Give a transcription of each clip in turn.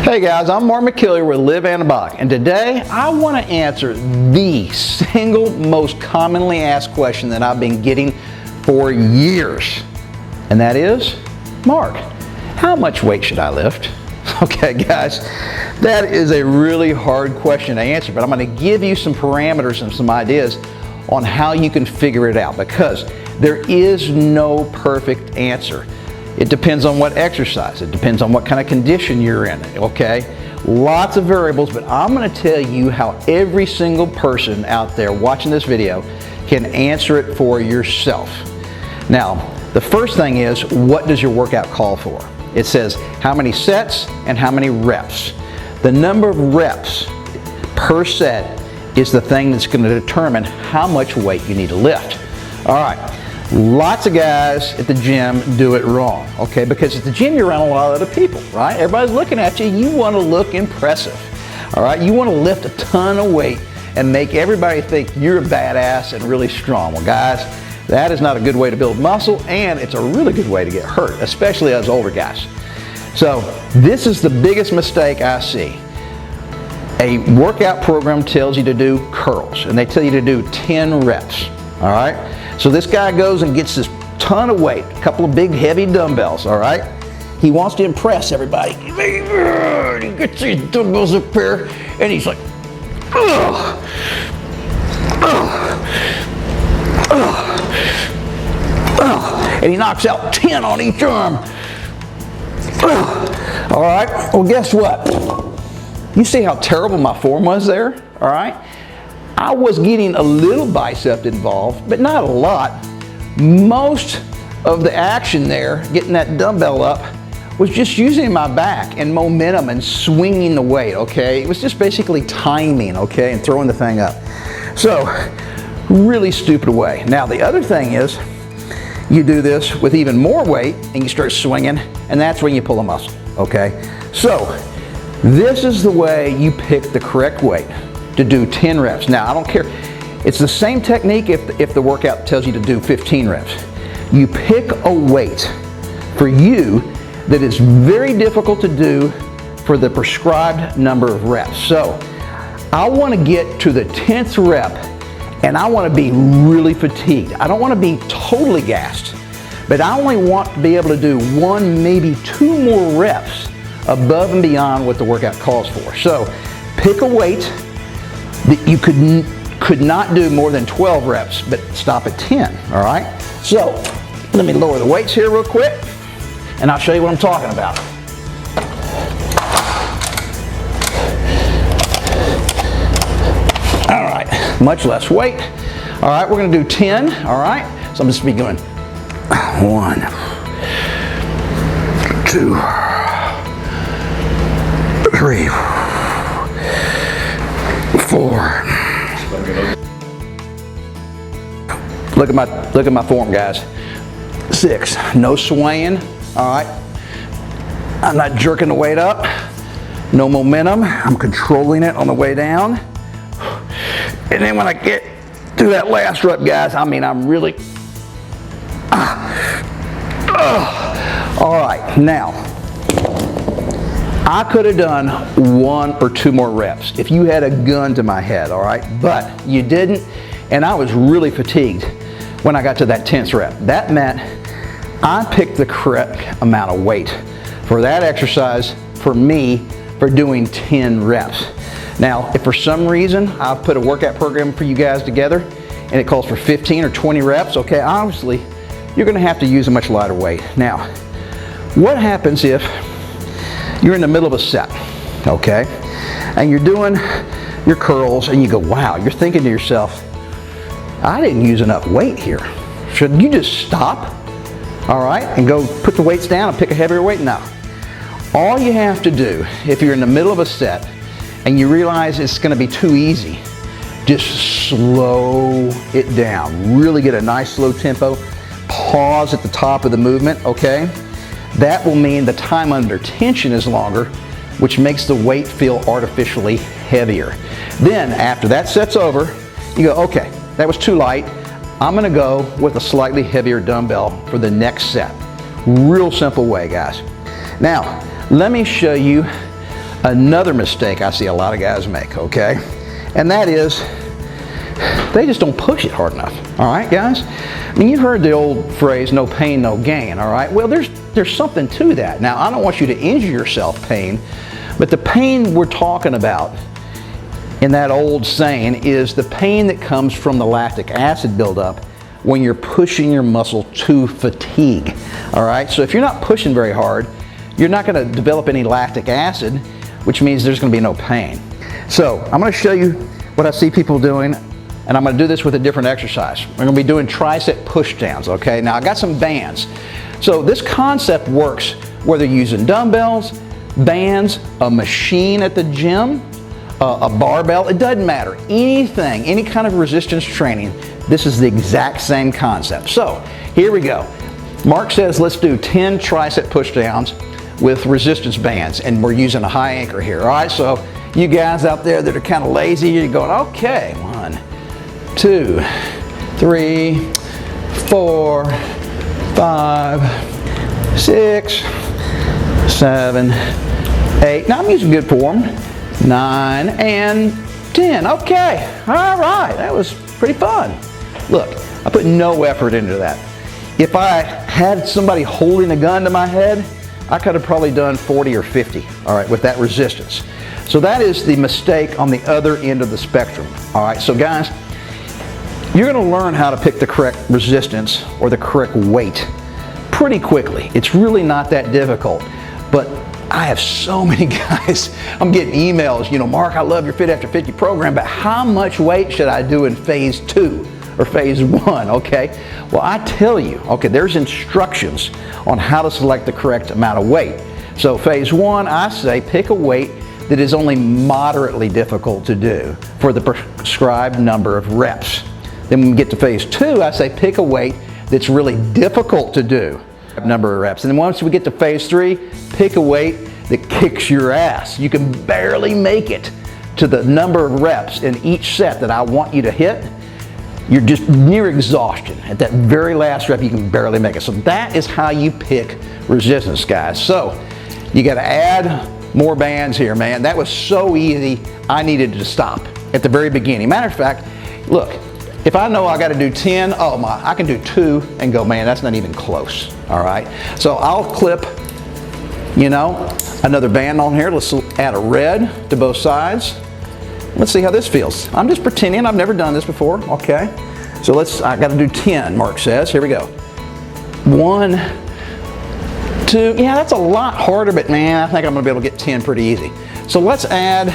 Hey guys, I'm Mark McKillier with Live Anabolic, and today I want to answer the single most commonly asked question that I've been getting for years, and that is, Mark, how much weight should I lift? Okay guys, that is a really hard question to answer, but I'm going to give you some parameters and some ideas on how you can figure it out, because there is no perfect answer. It depends on what exercise, it depends on what kind of condition you're in, okay? Lots of variables, but I'm going to tell you how every single person out there watching this video can answer it for yourself. Now, the first thing is, what does your workout call for? It says how many sets and how many reps. The number of reps per set is the thing that's going to determine how much weight you need to lift. All right. Lots of guys at the gym do it wrong, okay? Because at the gym you're around a lot of other people, right? Everybody's looking at you. You want to look impressive, all right? You want to lift a ton of weight and make everybody think you're a badass and really strong. Well, guys, that is not a good way to build muscle, and it's a really good way to get hurt, especially as older guys. So this is the biggest mistake I see. A workout program tells you to do curls, and they tell you to do 10 reps, all right? So this guy goes and gets this ton of weight, a couple of big heavy dumbbells, all right? He wants to impress everybody. He gets these dumbbells up here and he's like, ugh, ugh, ugh, ugh. And he knocks out 10 on each arm. Ugh. All right, well guess what? You see how terrible my form was there, all right? I was getting a little bicep involved, but not a lot. Most of the action there, getting that dumbbell up, was just using my back and momentum and swinging the weight, okay? It was just basically timing, okay, and throwing the thing up. So, really stupid way. Now, the other thing is, you do this with even more weight and you start swinging, and that's when you pull a muscle, okay? So, this is the way you pick the correct weight to do 10 reps. Now, I don't care. It's the same technique if the workout tells you to do 15 reps. You pick a weight for you that is very difficult to do for the prescribed number of reps. So, I want to get to the 10th rep and I want to be really fatigued. I don't want to be totally gassed, but I only want to be able to do one, maybe two more reps above and beyond what the workout calls for. So, pick a weight that you could not do more than 12 reps, but stop at 10, all right? So, let me lower the weights here real quick, and I'll show you what I'm talking about. All right, much less weight. All right, we're gonna do 10, all right? So I'm just be going 1, 2, 3, 4. Look at my form, guys. 6. No swaying. All right. I'm not jerking the weight up. No momentum. I'm controlling it on the way down. And then when I get to that last rep, guys, I mean, I'm really. All right. Now, I could have done 1 or 2 more reps if you had a gun to my head, all right? But you didn't, and I was really fatigued when I got to that 10th rep. That meant I picked the correct amount of weight for that exercise for me for doing 10 reps. Now, if for some reason I've put a workout program for you guys together and it calls for 15 or 20 reps, okay, obviously you're gonna have to use a much lighter weight. Now, what happens if you're in the middle of a set, okay, and you're doing your curls and you go, wow, you're thinking to yourself, I didn't use enough weight here. Should you just stop, all right, and go put the weights down and pick a heavier weight? No. All you have to do, if you're in the middle of a set and you realize it's gonna be too easy, just slow it down. Really get a nice slow tempo. Pause at the top of the movement, okay? That will mean the time under tension is longer, which makes the weight feel artificially heavier. Then, after that set's over, you go, okay, that was too light. I'm gonna go with a slightly heavier dumbbell for the next set. Real simple way, guys. Now, let me show you another mistake I see a lot of guys make, okay? And that is, they just don't push it hard enough, all right, guys? I mean, you've heard the old phrase, no pain, no gain, all right? Well, there's something to that. Now, I don't want you to injure yourself pain, but the pain we're talking about in that old saying is the pain that comes from the lactic acid buildup when you're pushing your muscle to fatigue, all right? So if you're not pushing very hard, you're not gonna develop any lactic acid, which means there's gonna be no pain. So I'm gonna show you what I see people doing, and I'm gonna do this with a different exercise. We're gonna be doing tricep push downs, okay? Now I got some bands. So this concept works whether you're using dumbbells, bands, a machine at the gym, a barbell, it doesn't matter. Anything, any kind of resistance training, this is the exact same concept. So here we go. Mark says let's do 10 tricep push downs with resistance bands, and we're using a high anchor here. All right, so you guys out there that are kind of lazy, you're going, okay, 1, 2, 3, 4, 5, 6, 7, 8. Now I'm using good form. 9 and 10. Okay, all right, that was pretty fun. Look, I put no effort into that. If I had somebody holding a gun to my head, I could have probably done 40 or 50, all right, with that resistance. So that is the mistake on the other end of the spectrum, all right? So guys, you're gonna learn how to pick the correct resistance or the correct weight pretty quickly. It's really not that difficult, but I have so many guys, I'm getting emails, you know, Mark, I love your Fit After 50 program, but how much weight should I do in phase 2 or phase 1, okay? Well, I tell you, okay, there's instructions on how to select the correct amount of weight. So phase 1, I say pick a weight that is only moderately difficult to do for the prescribed number of reps. Then when we get to phase 2, I say pick a weight that's really difficult to do, number of reps. And then once we get to phase 3, pick a weight that kicks your ass. You can barely make it to the number of reps in each set that I want you to hit. You're just near exhaustion. At that very last rep, you can barely make it. So that is how you pick resistance, guys. So you got to add more bands here, man. That was so easy, I needed to stop at the very beginning. Matter of fact, look, if I know I got to do 10, oh my, I can do 2 and go, man, that's not even close, all right? So I'll clip, you know, another band on here. Let's add a red to both sides. Let's see how this feels. I'm just pretending I've never done this before, okay? So I got to do 10, Mark says. Here we go. 1, 2, yeah, that's a lot harder, but man, I think I'm gonna be able to get 10 pretty easy. So let's add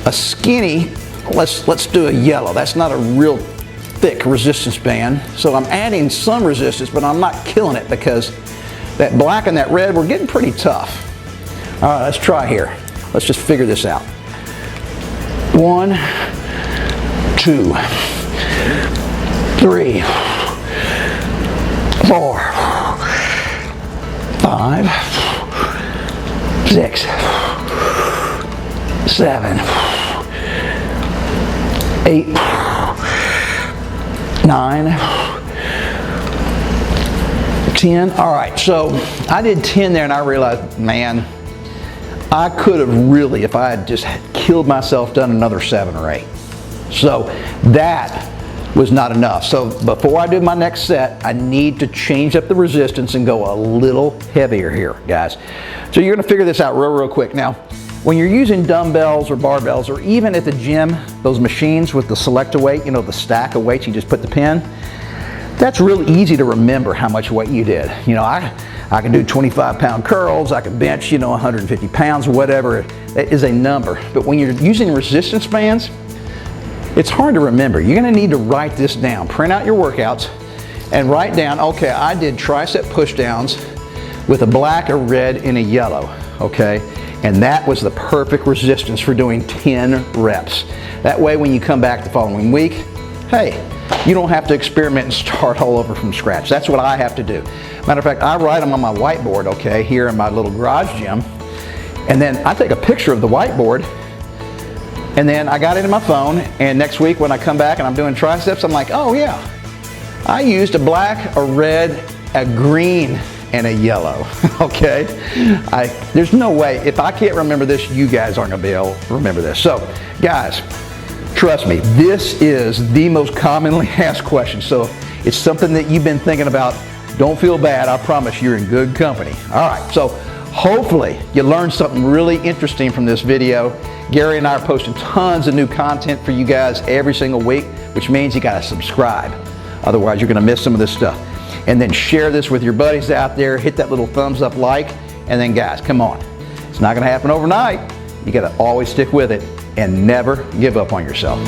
a skinny, let's do a yellow. That's not a real thick resistance band. So I'm adding some resistance, but I'm not killing it because that black and that red, we're getting pretty tough. All right, let's try here. Let's just figure this out. 1, 2, 3, 4, 5, 6, 7, 8, 9, 10. All right, so I did 10 there and I realized, man, I could have really, if I had just killed myself, done another 7 or 8. So that was not enough. So before I do my next set, I need to change up the resistance and go a little heavier here, guys. So you're gonna figure this out real quick. Now, when you're using dumbbells or barbells, or even at the gym, those machines with the selector weight, you know, the stack of weights, you just put the pin, that's really easy to remember how much weight you did. You know, I can do 25-pound curls, I can bench, you know, 150 pounds, whatever, it is a number. But when you're using resistance bands, it's hard to remember. You're gonna need to write this down. Print out your workouts and write down, okay, I did tricep push downs with a black, a red, and a yellow, okay? And that was the perfect resistance for doing 10 reps. That way, when you come back the following week, hey, you don't have to experiment and start all over from scratch. That's what I have to do. Matter of fact, I write them on my whiteboard, okay, here in my little garage gym. And then I take a picture of the whiteboard, and then I got it in my phone, and next week when I come back and I'm doing triceps, I'm like, oh yeah, I used a black, a red, a green, and a yellow, okay? There's no way, if I can't remember this, you guys aren't gonna be able to remember this. So, guys, trust me, this is the most commonly asked question. So, it's something that you've been thinking about. Don't feel bad, I promise you're in good company. All right, so hopefully you learned something really interesting from this video. Gary and I are posting tons of new content for you guys every single week, which means you gotta subscribe. Otherwise, you're gonna miss some of this stuff. And then share this with your buddies out there, hit that little thumbs up like, and then guys, come on. It's not gonna happen overnight. You gotta always stick with it and never give up on yourself.